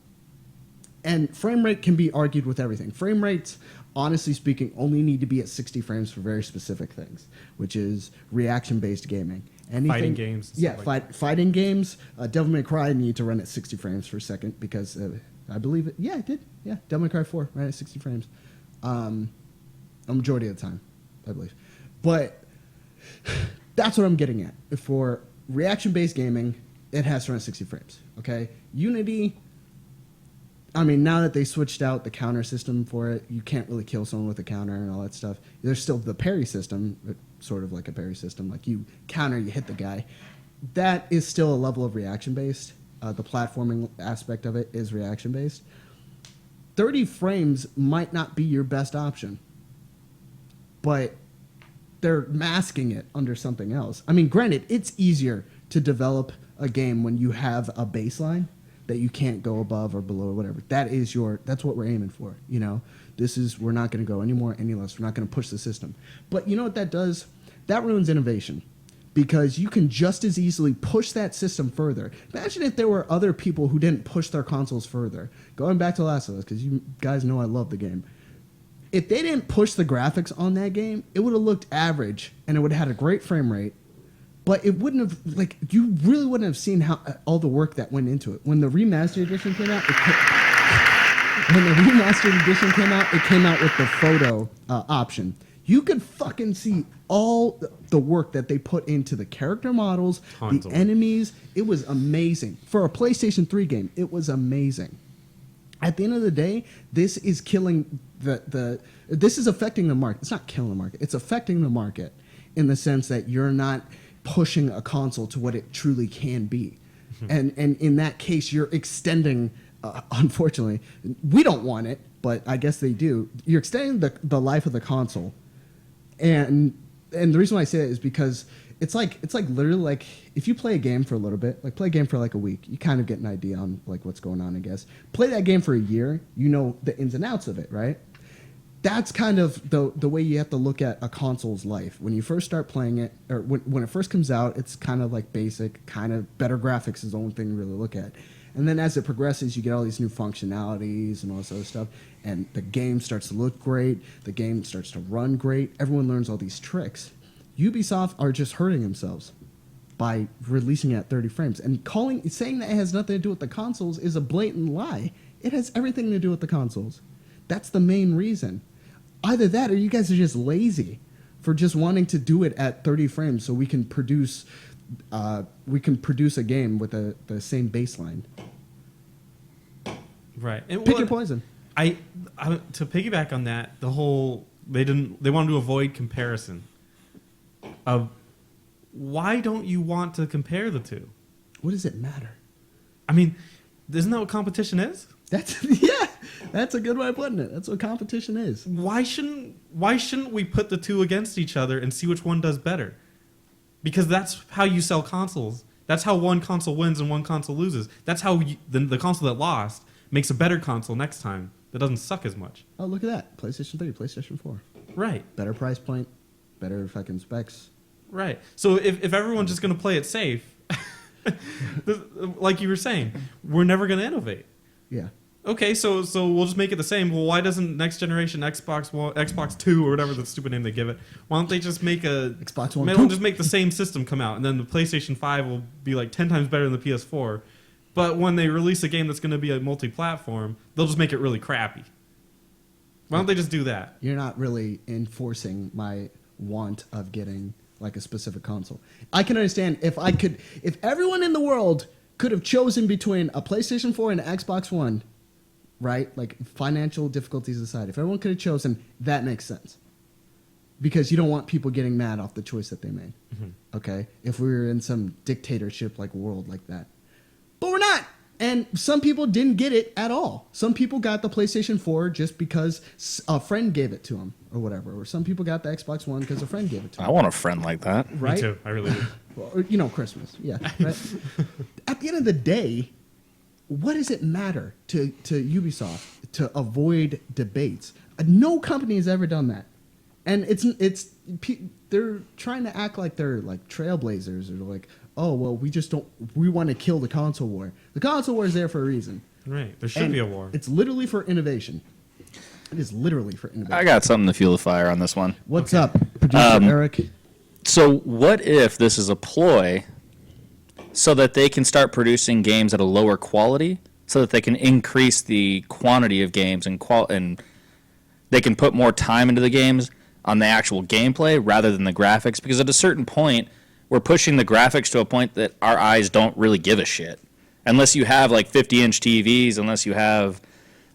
A: And frame rate can be argued with everything. Frame rates, honestly speaking, only need to be at 60 frames for very specific things, which is reaction-based gaming. Anything,
B: Fighting games. And
A: yeah,
B: stuff like
A: fighting games. Devil May Cry need to run at 60 frames per second because I believe it. Yeah, it did. Yeah, Devil May Cry 4 ran at 60 frames. A majority of the time, I believe. But that's what I'm getting at. For reaction-based gaming, it has to run at 60 frames. Okay, Unity. I mean, now that they switched out the counter system for it, you can't really kill someone with a counter and all that stuff. There's still the parry system, sort of like a parry system. Like, you counter, you hit the guy. That is still a level of reaction-based. The platforming aspect of it is reaction-based. 30 frames might not be your best option, but they're masking it under something else. I mean, granted, it's easier to develop a game when you have a baseline that you can't go above or below or whatever. That's what we're aiming for, you know? We're not going to go any more, any less. We're not going to push the system. But you know what that does? That ruins innovation, because you can just as easily push that system further. Imagine if there were other people who didn't push their consoles further. Going back to Last of Us, because you guys know I love the game. If they didn't push the graphics on that game, it would have looked average, and it would have had a great frame rate. But it wouldn't have, like, you really wouldn't have seen how all the work that went into it. When the remastered edition came out, it came out with the photo option. You could fucking see all the work that they put into the character models,
B: Tons
A: the
B: of work.
A: enemies. It was amazing. For a PlayStation 3 game, it was amazing. At the end of the day, this is killing this is affecting the market. It's not killing the market. It's affecting the market in the sense that you're not pushing a console to what it truly can be. And in that case, you're extending, unfortunately, we don't want it, but I guess they do. You're extending the life of the console. And the reason why I say that is because it's like literally like if you play a game for a little bit, like play a game for like a week, you kind of get an idea on like what's going on, I guess. Play that game for a year, you know the ins and outs of it, right? That's kind of the way you have to look at a console's life. When you first start playing it, or when it first comes out, it's kind of like basic, kind of better graphics is the only thing to really look at. And then as it progresses, you get all these new functionalities and all this other stuff, and the game starts to look great, the game starts to run great, everyone learns all these tricks. Ubisoft are just hurting themselves by releasing it at 30 frames. And saying that it has nothing to do with the consoles is a blatant lie. It has everything to do with the consoles. That's the main reason. Either that or you guys are just lazy for just wanting to do it at 30 frames so we can produce a game with the same baseline.
B: Right. And
A: Pick your poison.
B: I to piggyback on that, they wanted to avoid comparison. Of why don't you want to compare the two?
A: What does it matter?
B: I mean, isn't that what competition is?
A: That's a good way of putting it. That's what competition is.
B: Why shouldn't we put the two against each other and see which one does better? Because that's how you sell consoles. That's how one console wins and one console loses. That's how the console that lost makes a better console next time that doesn't suck as much.
A: Oh, look at that. PlayStation 3, PlayStation 4.
B: Right.
A: Better price point, better fucking specs.
B: Right. So if everyone's just going to play it safe, like you were saying, we're never going to innovate.
A: Yeah.
B: Okay, so we'll just make it the same. Well, why doesn't next generation Xbox 2 or whatever the stupid name they give it? Why don't they just make
A: Xbox One?
B: Maybe they'll just make the same system come out, and then the PlayStation 5 will be like 10 times better than the PS4. But when they release a game that's going to be a multi-platform, they'll just make it really crappy. Why don't they just do that?
A: You're not really enforcing my want of getting like a specific console. I can understand if everyone in the world could have chosen between a PlayStation 4 and an Xbox One, right? Like financial difficulties aside, if everyone could have chosen, that makes sense. Because you don't want people getting mad off the choice that they made. Okay? If we were in some dictatorship like world like that. But we're not. And some people didn't get it at all. Some people got the PlayStation 4 just because a friend gave it to them or whatever. Or some people got the Xbox One because a friend gave it to them.
C: I want a friend like that.
A: Right?
B: Me too. I really do.
A: Well, or, Christmas. Yeah. Right? At the end of the day, what does it matter to Ubisoft to avoid debates? No company has ever done that. And they're trying to act like they're like trailblazers or like, oh, well, we want to kill the console war. The console war is there for a reason.
B: Right. There should be a war.
A: It's literally for innovation. It is literally for innovation.
C: I got something to fuel the fire on this one.
A: What's up, producer Eric?
C: So what if this is a ploy so that they can start producing games at a lower quality so that they can increase the quantity of games and they can put more time into the games on the actual gameplay rather than the graphics? Because at a certain point, we're pushing the graphics to a point that our eyes don't really give a shit. Unless you have like 50-inch TVs, unless you have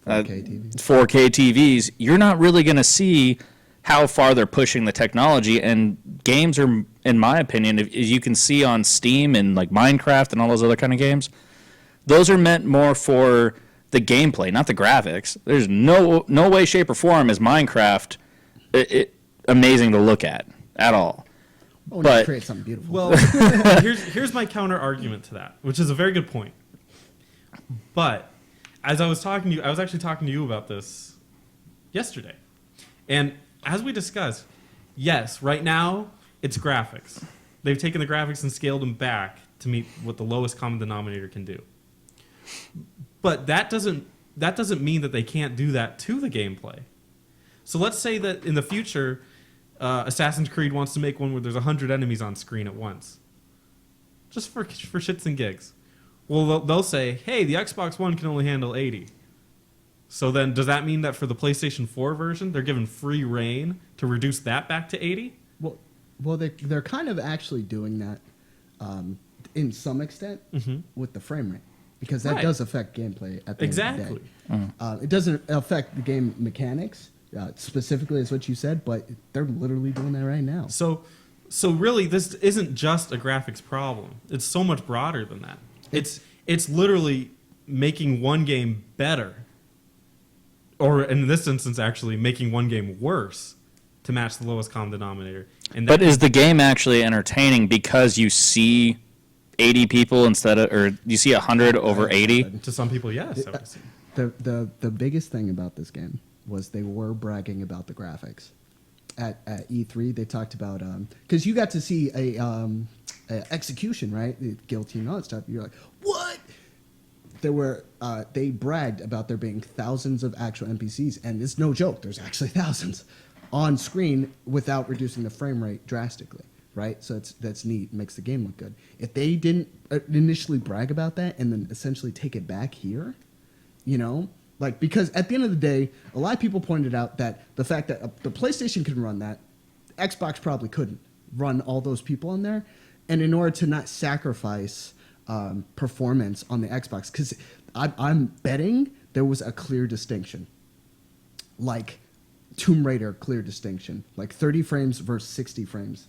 C: 4K TVs, you're not really going to see how far they're pushing the technology. And games are, in my opinion, as you can see on Steam and like Minecraft and all those other kind of games, those are meant more for the gameplay, not the graphics. There's no way, shape, or form is Minecraft amazing to look at all.
A: Oh,
C: but
A: create something beautiful.
B: Well, here's my counter argument to that, which is a very good point. But as I was talking to you, I was actually talking to you about this yesterday. And as we discussed, yes, right now it's graphics. They've taken the graphics and scaled them back to meet what the lowest common denominator can do. But that doesn't mean that they can't do that to the gameplay. So let's say that in the future, Assassin's Creed wants to make one where there's 100 enemies on screen at once. Just for shits and gigs. Well, they'll say, hey, the Xbox One can only handle 80. So then does that mean that for the PlayStation 4 version, they're given free reign to reduce that back to 80?
A: Well, they're kind of actually doing that in some extent with the frame rate. Because that does affect gameplay at the end of the day. It doesn't affect the game mechanics. Specifically is what you said, but they're literally doing that right now.
B: So really, this isn't just a graphics problem. It's so much broader than that. It's literally making one game better, or in this instance, actually making one game worse to match the lowest common denominator.
C: But is the game actually entertaining because you see 80 people or you see 100 over 80?
B: To some people, yes. I would say.
A: The biggest thing about this game was they were bragging about the graphics. At E3, they talked about because you got to see a execution, right? Guillotine and all that stuff. You're like, what? They bragged about there being thousands of actual NPCs, and it's no joke. There's actually thousands on screen without reducing the frame rate drastically, right? So that's neat. Makes the game look good. If they didn't initially brag about that and then essentially take it back here, like, because at the end of the day, a lot of people pointed out that the fact that the PlayStation can run that, Xbox probably couldn't run all those people in there. And in order to not sacrifice performance on the Xbox, because I'm betting there was a clear distinction. Like Tomb Raider, clear distinction. Like 30 frames versus 60 frames.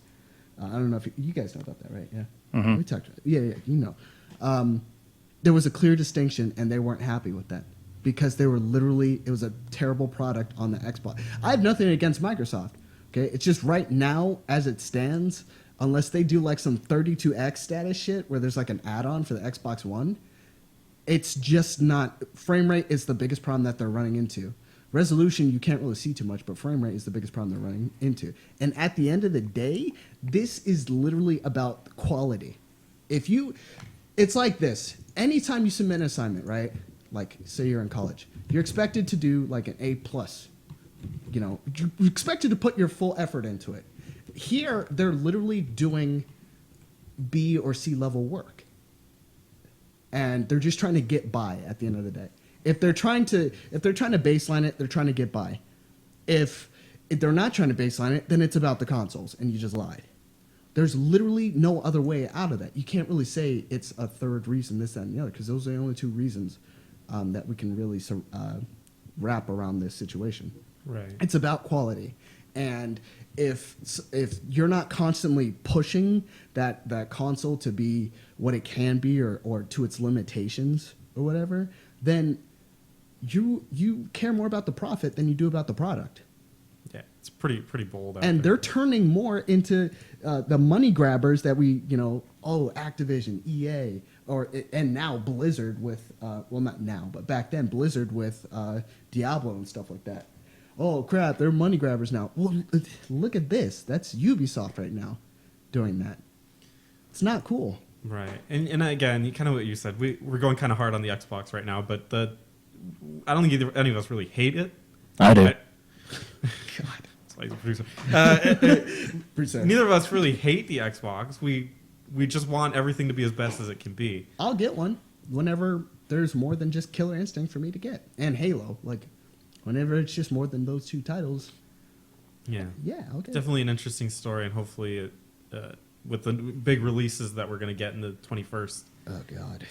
A: I don't know if you guys know about that, right? Yeah. We talked about it. Yeah, there was a clear distinction, and they weren't happy with that. Because they were it was a terrible product on the Xbox. I have nothing against Microsoft. Okay, it's just right now, as it stands, unless they do like some 32X status shit where there's like an add-on for the Xbox One, it's just not. Frame rate is the biggest problem that they're running into. Resolution, you can't really see too much, but frame rate is the biggest problem they're running into. And at the end of the day, this is literally about quality. It's like this. Anytime you submit an assignment, right? Like, say you're in college, you're expected to do like an A+. You're expected to put your full effort into it. Here, they're literally doing B or C level work. and they're just trying to get by at the end of the day. If they're trying to baseline it, they're trying to get by. If they're not trying to baseline it, then it's about the consoles, and you just lied. There's literally no other way out of that. You can't really say it's a third reason, this, that, and the other, because those are the only two reasons that we can really wrap around this situation.
B: Right.
A: It's about quality, and if you're not constantly pushing that console to be what it can be or to its limitations or whatever, then you care more about the profit than you do about the product.
B: Yeah, it's pretty bold.
A: And they're turning more into the money grabbers that we, Activision, EA, and now Blizzard with, well, not now, but back then, Blizzard with Diablo and stuff like that. Oh, crap, they're money grabbers now. Well, look at this. That's Ubisoft right now doing that. It's not cool.
B: Right. And again, kind of what you said, we're going kind of hard on the Xbox right now, but I don't think any of us really hate it.
C: I do.
A: God.
B: That's why he's a producer.
A: Producer.
B: Neither of us really hate the Xbox. We just want everything to be as best as it can be.
A: I'll get one whenever there's more than just Killer Instinct for me to get. And Halo. Like, whenever it's just more than those two titles.
B: Yeah.
A: Yeah, okay.
B: Definitely an interesting story, and hopefully with the big releases that we're going to get in the 21st,
A: Oh, God.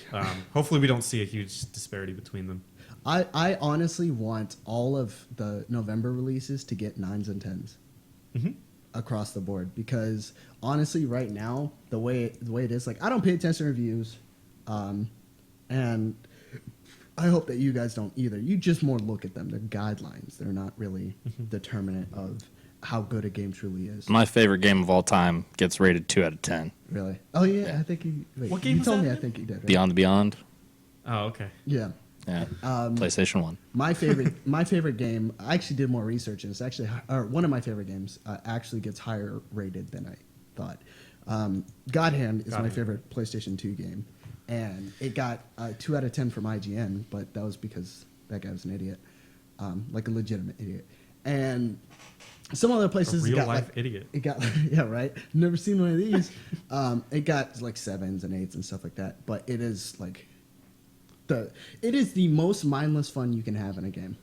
B: hopefully we don't see a huge disparity between them.
A: I honestly want all of the November releases to get 9s and 10s
B: Mm-hmm.
A: across the board, because honestly, right now, the way it is, like, I don't pay attention to reviews, and I hope that you guys don't either. You just more look at them. They're guidelines. They're not really determinant of how good a game truly is.
C: My favorite game of all time gets rated 2 out of 10.
A: Really? Oh yeah, I think you. Wait,
B: What game
A: you
B: was
A: told
B: that
A: me? I
B: again?
A: think you did. Right?
C: Beyond the Beyond.
B: Oh, okay.
A: Yeah.
C: Yeah. PlayStation 1.
A: My favorite game. I actually did more research, and it's actually one of my favorite games. Actually gets higher rated than I thought. God Hand is
B: God
A: my
B: Hand.
A: favorite PlayStation 2 game, and it got 2 out of 10 from IGN, but that was because that guy was an idiot, like a legitimate idiot. And some other places
B: A real
A: got
B: life
A: like,
B: idiot.
A: It got yeah, right. Never seen one of these. It got like 7s and 8s and stuff like that, but it is like it is the most mindless fun you can have in a game.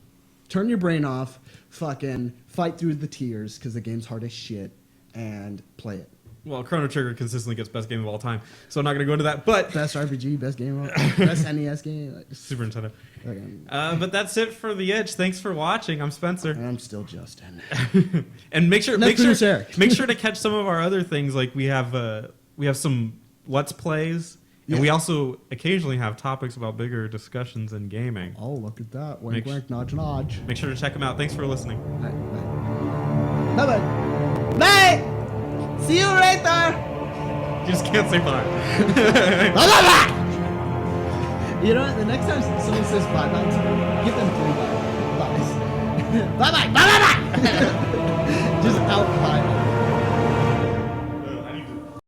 A: Turn your brain off, fucking fight through the tears because the game's hard as shit, and play it.
B: Well, Chrono Trigger consistently gets best game of all time, so I'm not going to go into that. But
A: Best RPG, best game, best NES game. Like,
B: Super Nintendo.
A: okay.
B: But that's it for the Itch. Thanks for watching. I'm Spencer.
A: And I'm still Justin.
B: And make sure
A: Let's produce Eric.
B: make sure to catch some of our other things. Like we have some Let's Plays, and
A: Yeah.
B: we also occasionally have topics about bigger discussions in gaming.
A: Oh, look at that. Wink,
B: Make-
A: wink, nudge, nudge.
B: Make sure to check them out. Thanks for listening.
A: Bye-bye. Bye! See you later!
B: You just can't say bye.
A: Bye-bye! You know what? The next time someone says bye-bye to me, give them 3 bye-byes. Bye-bye! Bye-bye!